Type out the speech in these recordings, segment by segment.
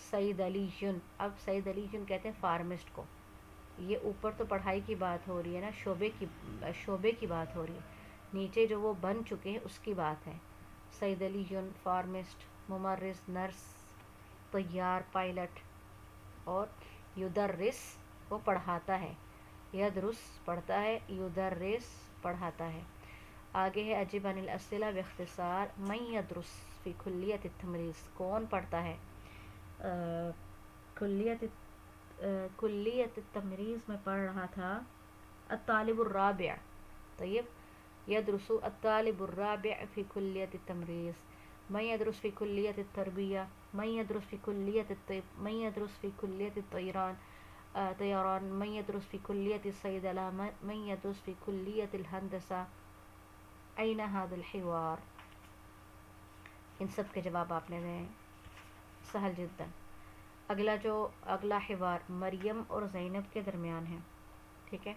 صیدلیجن، اب صیدلیجن کہتے ہیں فارمسٹ کو. یہ اوپر تو پڑھائی کی بات ہو رہی ہے نا، شعبے کی بات ہو رہی ہے. نیچے جو وہ بن چکے ہیں اس کی بات ہے. صیدلیجن فارمسٹ، ممرس نرس، طیار پائلٹ، اور یدرس وہ پڑھاتا ہے. یدرس پڑھتا ہے، یدرس پڑھاتا ہے. آگے ہے اجب عن الاسئلہ باختصار. من یدرس فی کلیت التمریض، کون پڑھتا ہے کلیت کلیت التمریض میں پڑھ رہا تھا. الطالب الرابع. طیب یدرس الطالب الرابع فی کلیت التمریض. من یدرس فی کلیت التربیہ، من یدرس فی کلیت الطب، من یدرس فی کلیت طیران، من یدرس فی کلیت الصیدلہ، من یدرس فی کلیت الہندسہ. این ھذا الحوار. ان سب کے جواب آپ نے دیں. سہل جدا. اگلا حوار مریم اور زینب کے درمیان ہے. ٹھیک ہے.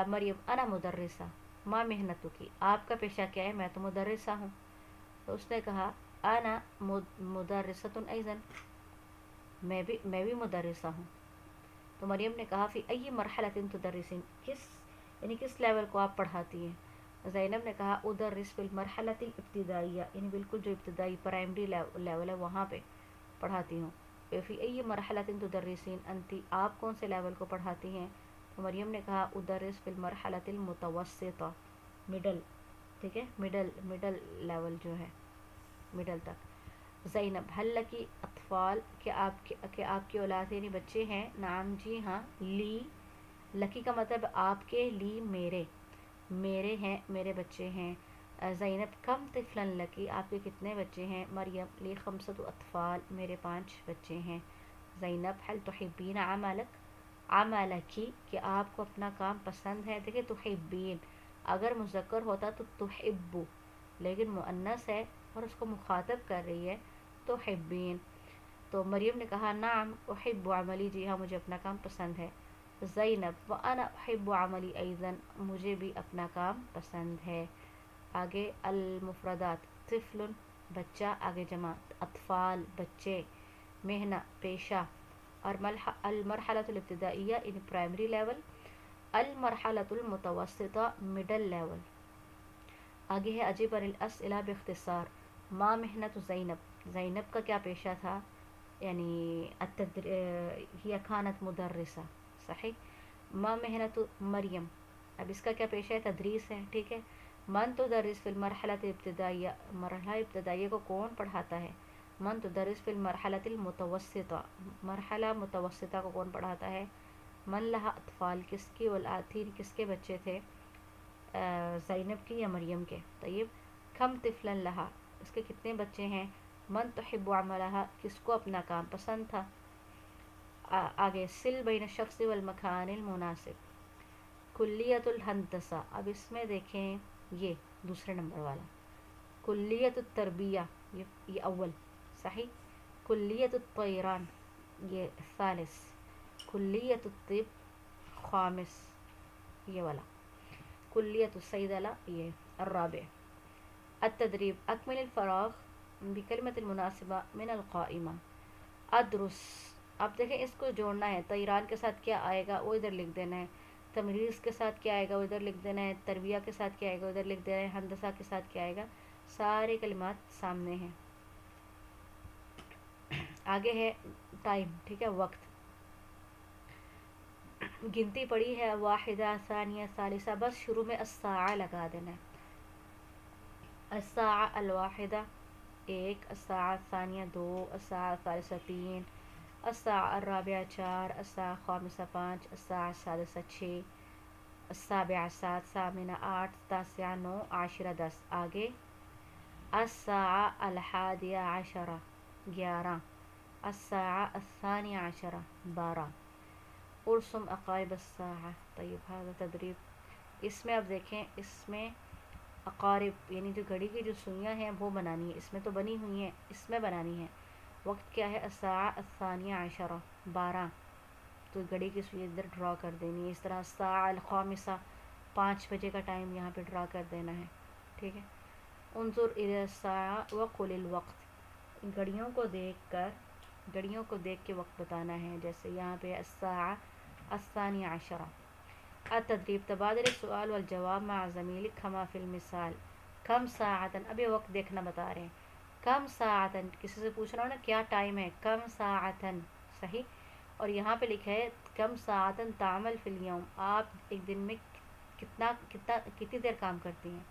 مریم انا مدرسہ، ما محنتکی، آپ کا پیشہ کیا ہے؟ میں تو مدرسہ ہوں. تو اس نے کہا انا مدرسۃ ایضا، میں بھی مدرسہ ہوں. تو مریم نے کہا فی ای مرحلۃ تدرسین، کس لیول کو آپ پڑھاتی ہیں؟ زینب نے کہا ادرس فی المرحلۃ الابتدائیہ، یعنی بالکل جو ابتدائی پرائمری لیول ہے وہاں پہ پڑھاتی ہوں. فی ای مرحلۃ تدرسین انتی، آپ کون سے لیول کو پڑھاتی ہیں؟ تو مریم نے کہا ادرس فی المرحلۃ المتوسطہ، مڈل. ٹھیک ہے، مڈل لیول جو ہے، مڈل تک. زینب حل لکی اطفال، کہ آپ کی اولاد یعنی بچے ہیں؟ نعم جی ہاں. لی، لکی کا مطلب آپ کے، لی میرے ہیں، میرے بچے ہیں. زینب کم طفلا لکی، آپ کے کتنے بچے ہیں؟ مریم لی خمسۃ اطفال، میرے 5 بچے ہیں. زینب حل تحبین عملکی، کہ آپ کو اپنا کام پسند ہے. دیکھیں تحبین اگر مذکر ہوتا تو تحبو، لیکن مؤنث ہے اور اس کو مخاطب کر رہی ہے تحبین. تو مریم نے کہا نعم احب عملی، جی ہاں مجھے اپنا کام پسند ہے. زینب وانا احب عملی ایضا، مجھے بھی اپنا کام پسند ہے. آگے المفردات، طفل بچہ، آگے جمع اطفال بچے، مہنہ پیشہ، اور المرحلۃ الابتدائیہ ان پرائمری لیول، المرحلۃ المتوسطہ مڈل لیول. آگے ہے اجب عن الاسئلہ باختصار. ما محنت زینب، زینب کا کیا پیشہ تھا؟ یعنی ہی کانت مدرسہ. صحیح. ما محنت مریم، اب اس کا کیا پیشہ ہے؟ تدریس ہے. ٹھیک ہے. من تدرس فی المرحلۃ الابتدائیہ، مرحلہ ابتدائیہ کو کون پڑھاتا ہے؟ من تدرس فی المرحلۃ المتوسطہ، مرحلہ متوسطہ کو کون پڑھاتا ہے؟ من لہا اطفال، کس کی اولاد تھی، کس کے بچے تھے؟ زینب کی یا مریم کے؟ طیب کم طفلا لہا، اس کے کتنے بچے ہیں؟ من تحب عملہا، کس کو اپنا کام پسند تھا؟ آگے سل بین الشخص والمکان المناسب. کلیت الہندسہ، اب اس میں دیکھیں یہ دوسرے نمبر والا. کلیت التربیہ یہ اول. صحیح. کلیت الطیران یہ ثالث. کلیت الطب خامس یہ والا. کلیت الصیدلہ یہ الرابع. التدریب اکمل الفراغ بکلمۃ المناسبہ من القائمہ. ادرس، اب دیکھیں اس کو جوڑنا ہے. طیران کے ساتھ کیا آئے گا وہ ادھر لکھ دینا ہے. تمریض کے ساتھ کیا آئے گا وہ ادھر لکھ دینا ہے. تربیہ کے ساتھ کیا آئے گا ادھر لکھ دینا ہے. ہندسہ کے ساتھ کیا آئے گا، سارے کلمات سامنے ہیں. آگے ہے ٹائم. ٹھیک ہے، وقت. گنتی پڑی ہے واحدہ ثانیہ ثالثہ، بس شروع میں الساعہ لگا دینا ہے. الساعہ الواحدہ 1، الساعہ الثانیہ 2، الساعہ الثالثہ 3، الساعہ الرابعہ 4، الساعہ الخامسہ 5، الساعہ السادسہ 6، السابعہ 7، ثامنہ 8، تاسعہ 9، عاشرہ 10. آگے الساعہ الحادیہ عشرہ 11، الساعہ الثانیہ عشرہ 12. ارسم اقارب الساعہ. طیب هذا تدریب. اس میں اب دیکھیں، اس میں اقارب یعنی جو گھڑی کی جو سوئیاں ہیں وہ بنانی ہے. اس میں تو بنی ہوئی ہیں، اس میں بنانی ہے. وقت کیا ہے؟ الساعہ الثانیہ عشرہ 12، تو گھڑی کی سوئی ادھر ڈرا کر دینی ہے. اس طرح الساعہ الخامسہ 5 بجے کا ٹائم یہاں پہ ڈرا کر دینا ہے. ٹھیک ہے. انظر الی الساعہ وقل الوقت، ان گھڑیوں کو دیکھ کر گھڑیوں کو دیکھ کے وقت بتانا ہے. جیسے یہاں پہ الساعة الثانية عشرة. التدریب تبادل السؤال والجواب مع زمیلک کما فی المثال. کم ساعتن، اب یہ وقت دیکھنا بتا رہے ہیں. کم ساعتن، کسی سے پوچھ رہا ہوں نا کیا ٹائم ہے، کم ساعتن، صحیح. اور یہاں پہ لکھا ہے کم ساعتن تعمل فی الیوم، آپ ایک دن میں کتنی دیر کام کرتی ہیں.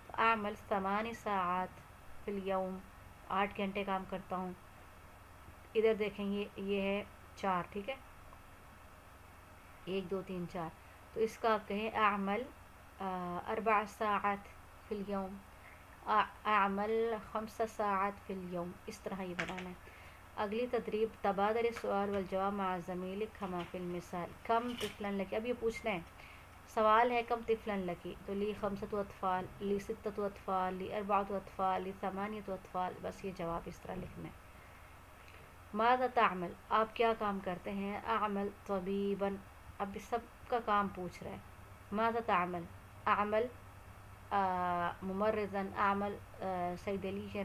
تو اعمل 8 ساعات فی الیوم، 8 گھنٹے کام کرتا ہوں. ادھر دیکھیں گے یہ ہے 4، ٹھیک ہے، 1 2 3 4. تو اس کا آپ کہیں اعمل 4 ساعات فی الیوم، اعمل 5 ساعات فی الیوم، اس طرح یہ بنانا ہے. اگلی تدریب تبادل السؤال والجواب مع زمیلک کما فی المثال. کم طفلا لکی، اب یہ پوچھنا ہے، سوال ہے کم طفلا لکی، تو لی 5 اطفال، لی 6 اطفال، لی 4 اطفال، لی 8 اطفال. بس یہ جواب اس طرح لکھنا ہے. ماذا تعمل، آپ کیا کام کرتے ہیں. اعمل طبیبا، اب سب کا کام پوچھ رہا ہے. ماذا تعمل، اعمل ممرضا، اعمل صیدلیجا،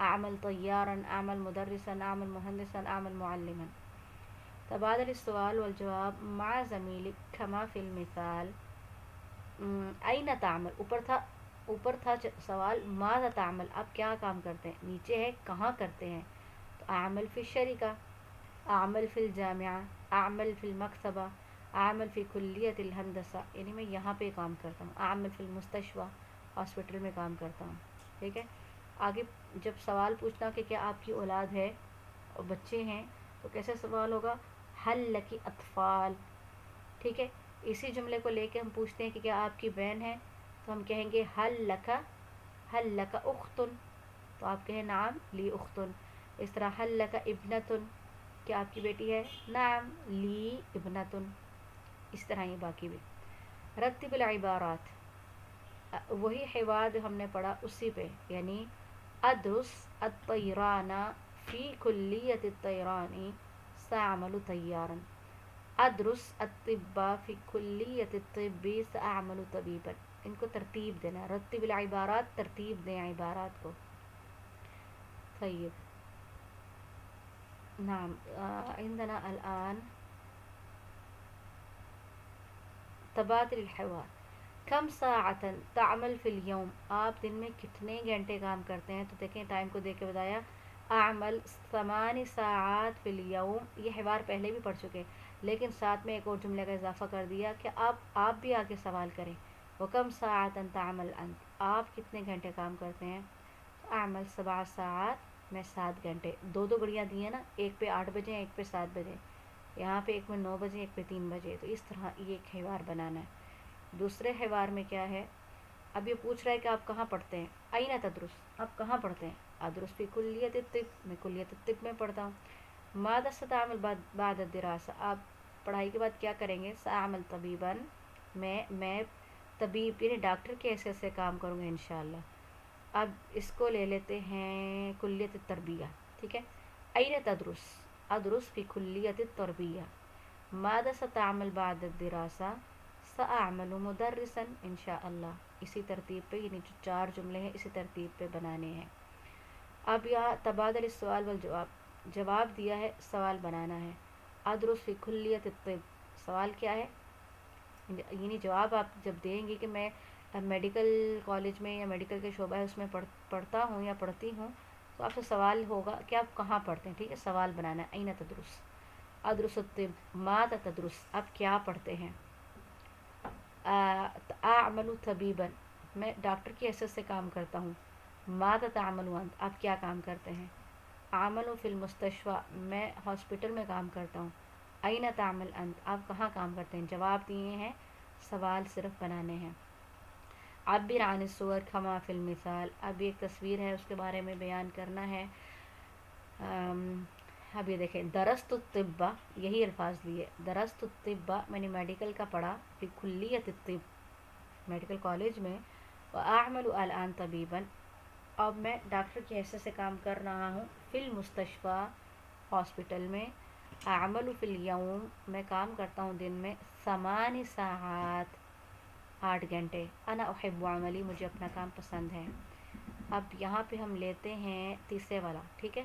اعمل طیارا، اعمل مدرسا، اعمل مهندسا، اعمل معلما. تبادل السؤال والجواب مع زمیلک کما فی المثال. این تعمل، اوپر تھا سوال ماذا تعمل، آپ کیا کام کرتے ہیں. نیچے ہے کہاں کرتے ہیں، تو اعمل فی الشرکہ، اعمل فی الجامعہ، اعمل فی المکتبہ، اعمل فی کلیۃ الہندسہ، یعنی میں یہاں پہ کام کرتا ہوں. اعمل فی المستشفى، ہاسپٹل میں کام کرتا ہوں. ٹھیک ہے. آگے جب سوال پوچھنا کہ کیا آپ کی اولاد ہے اور بچے ہیں، تو کیسے سوال ہوگا، حل لکی اطفال. ٹھیک ہے. اسی جملے کو لے کے ہم پوچھتے ہیں کہ کیا آپ کی بہن ہے، تو ہم کہیں گے حل لک اختن، تو آپ کہیں نعم لی اختن. اس طرح حل لک ابنتن، کیا آپ کی بیٹی ہے، نعم لی ابنتن. اس طرح یہ باقی بھی. رتب العبارات، وہی حوار جو ہم نے پڑھا اسی پہ، یعنی ادرس الطیران فی کلیۃ الطیران سأعمل طیارا. ادرس الطب فی کلیۃ الطب سأعمل طبیبا. ان کو ترتیب دینا، رتب العبارات، ترتیب دیں عبارات کو. طیب. نعم عندنا الآن تبادل الحوار. کم ساعتن تعمل فی الیوم، آپ دن میں کتنے گھنٹے کام کرتے ہیں. تو دیکھیں ٹائم کو دیکھ کے بتایا اعمل 8 ساعات فی الیوم. یہ حوار پہلے بھی پڑھ چکے، لیکن ساتھ میں ایک اور جملے کا اضافہ کر دیا کہ آپ بھی آگے سوال کریں. وکم ساعتن تعمل انت، آپ کتنے گھنٹے کام کرتے ہیں. اعمل 7 ساعات، میں 7 گھنٹے. 2 گھڑیاں دی ہیں نا، ایک پہ 8 بجے ایک پہ 7 بجے، یہاں پہ ایک میں 9 بجے ایک پہ 3 بجے. تو اس طرح یہ ایک حوار بنانا ہے. دوسرے حوار میں کیا ہے، اب یہ پوچھ رہا ہے کہ آپ کہاں پڑھتے ہیں. این تدرس، آپ کہاں پڑھتے ہیں. ادرس فی کلیۃ الطب، میں کلیۃ الطب میں پڑھتا ہوں. ماذا ستعمل بعد الدراسہ، آپ پڑھائی کے بعد کیا کریں گے. سأعمل طبیبا، میں طبیب یعنی ڈاکٹر کی حیثیت سے کام کروں گا انشاءاللہ. اب اس کو لے لیتے ہیں کلیۃ التربیہ. ٹھیک ہے. این تدرس، ادرس فی کلیۃ التربیہ. ماذا ستعمل بعد الدراسہ، سأعمل مدرسا انشاءاللہ. اسی ترتیب پہ، یعنی جو 4 جملے ہیں اسی ترتیب پہ بنانے ہیں. اب یہاں تبادل السؤال والجواب، جواب دیا ہے، سوال بنانا ہے. ادرس فی کلیۃ الطب، سوال کیا ہے، یعنی جواب آپ جب دیں گے کہ میں میڈیکل کالج میں یا میڈیکل کے شعبہ ہے اس میں پڑھتا ہوں یا پڑھتی ہوں، تو آپ سے سوال ہوگا کہ آپ کہاں پڑھتے ہیں. ٹھیک ہے. سوال بنانا ہے. این تدرس، ادرس الطب. ماذا تدرس، آپ کیا پڑھتے ہیں. اعمل طبیبا، میں ڈاکٹر کی حیثیت سے کام کرتا ہوں. ماذا تعمل انت، آپ کیا کام کرتے ہیں. اعمل فی المستشفى، میں ہاسپٹل میں کام کرتا ہوں. این تعمل انت، آپ کہاں کام کرتے ہیں. جواب دیے ہیں، سوال صرف بنانے ہیں. عبر عن الصور کما فی المثال، اب ایک تصویر ہے اس کے بارے میں بیان کرنا ہے. اب یہ دیکھیں، درست الطب، یہی الفاظ لیے. درست الطب، میں نے میڈیکل کا پڑھا، فی کلیۃ الطب، میڈیکل کالج میں. واعمل الان طبیبا، اب میں ڈاکٹر کی حیثیت سے کام کر رہا ہوں. فی المستشفى، ہاسپٹل میں. اعمل فی الیوم، میں کام کرتا ہوں دن میں. 8 ساعات، 8 گھنٹے. انا احب عملی، مجھے اپنا کام پسند ہے. اب یہاں پہ ہم لیتے ہیں تیسرے والا. ٹھیک ہے.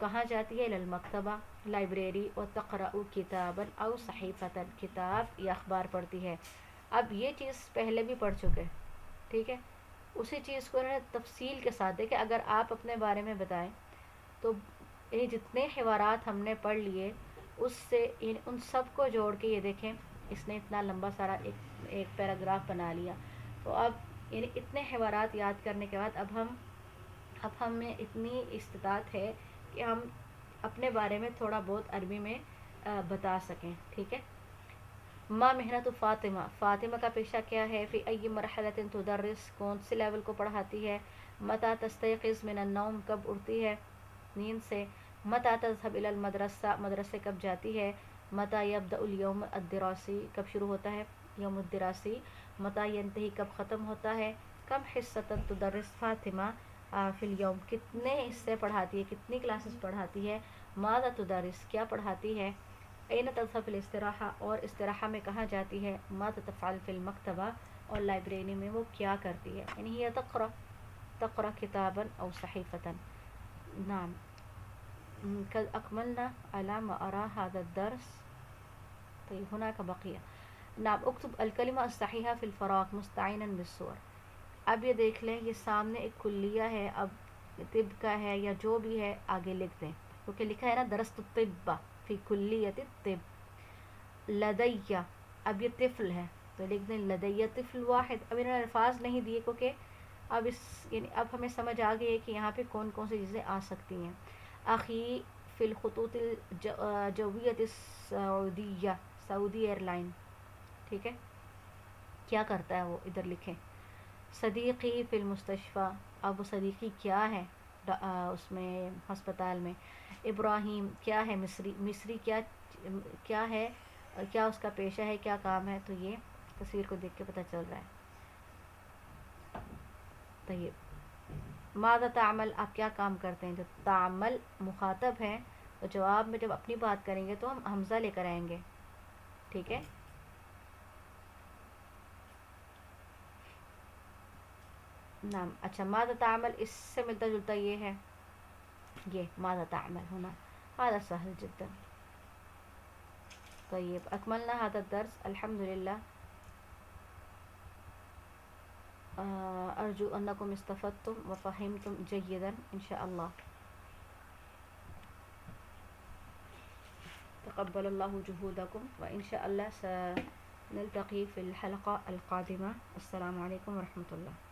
کہاں جاتی ہے؟ المکتبہ، لائبریری، و تقرأ کتابا او صحیفتا، کتاب یا اخبار پڑھتی ہے۔ اب یہ چیز پہلے بھی پڑھ چکے، ٹھیک ہے، اسی چیز کو انہوں نے تفصیل کے ساتھ کہ اگر آپ اپنے بارے میں بتائیں تو یہ جتنے حوارات ہم نے پڑھ لیے اس سے ان سب کو جوڑ کے یہ دیکھیں اس نے اتنا لمبا سارا ایک پیراگراف بنا لیا۔ تو اب یعنی اتنے حوارات یاد کرنے کے بعد اب ہمیں اتنی استطاعت ہے کہ ہم اپنے بارے میں تھوڑا بہت عربی میں بتا سکیں، ٹھیک ہے۔ ما محنت فاطمہ، فاطمہ کا پیشہ کیا ہے؟ فی ای مرحلۃ تدرس، کون سے لیول کو پڑھاتی ہے؟ متی تستيقظ من النوم، کب اٹھتی ہے نیند سے؟ متی تذهب الی المدرسہ، مدرسے کب جاتی ہے؟ متی یبدأ الیوم الدراسی، کب شروع ہوتا ہے یوم الدراسی؟ متی ینتہی، کب ختم ہوتا ہے؟ کم حصۃ تدرس فاطمہ فی الیوم، کتنے حصے پڑھاتی ہے، کتنی کلاسز پڑھاتی ہے؟ ماذا تدرس، کیا پڑھاتی ہے؟ این تذهب فی الاستراحہ، اور استراحہ میں کہاں جاتی ہے؟ ماذا تفعل فی المکتبہ، اور لائبریری میں وہ کیا کرتی ہے؟ یعنی یہ تقرأ کتابا او صحیفتا۔ نعم، قد اکملنا علی ما ارى هذا الدرس، طيب هناك بقیہ۔ نعم، اکتب الکلمہ الصحیحہ فی الفراغ مستعینا بالصور۔ اب یہ دیکھ لیں، یہ سامنے ایک کلیہ ہے، اب طب کا ہے یا جو بھی ہے آگے لکھ دیں، کیونکہ لکھا ہے نا درست الطب فی کلیت الطب۔ لدیہ، اب یہ طفل ہے تو لکھ دیں لدیہ طفل واحد۔ اب انہوں نے الفاظ نہیں دیے کیونکہ اب یعنی اب ہمیں سمجھ آ گئی ہے کہ یہاں پہ کون کون سی چیزیں آ سکتی ہیں۔ اخی فی الخطوط الجویۃ السعودیہ، سعودی ایئر لائن، ٹھیک ہے، کیا کرتا ہے وہ ادھر لکھیں۔ صدیقی فی المستشفیٰ، اب وہ صدیقی کیا ہے اس میں ہسپتال میں۔ ابراہیم کیا ہے مصری کیا ہے، کیا اس کا پیشہ ہے، کیا کام ہے؟ تو یہ تصویر کو دیکھ کے پتہ چل رہا ہے۔ طیب، ماذا تعمل، آپ کیا کام کرتے ہیں؟ جو تعمل مخاطب ہے تو جواب میں جب اپنی بات کریں گے تو ہم حمزہ لے کر آئیں گے، ٹھیک ہے۔ نعم، اچھا، ماذا تعمل اس سے ملتا جلتا یہ ہے، یہ ماذا تعمل ہونا، هذا سهل جدا۔ طيب، أكملنا هذا الدرس الحمد لله، أرجو أنكم استفدتم وفهمتم جيدا إن شاء الله، تقبل الله جهودكم، وإن شاء الله سنلتقي في الحلقة القادمة، السلام عليكم ورحمة الله۔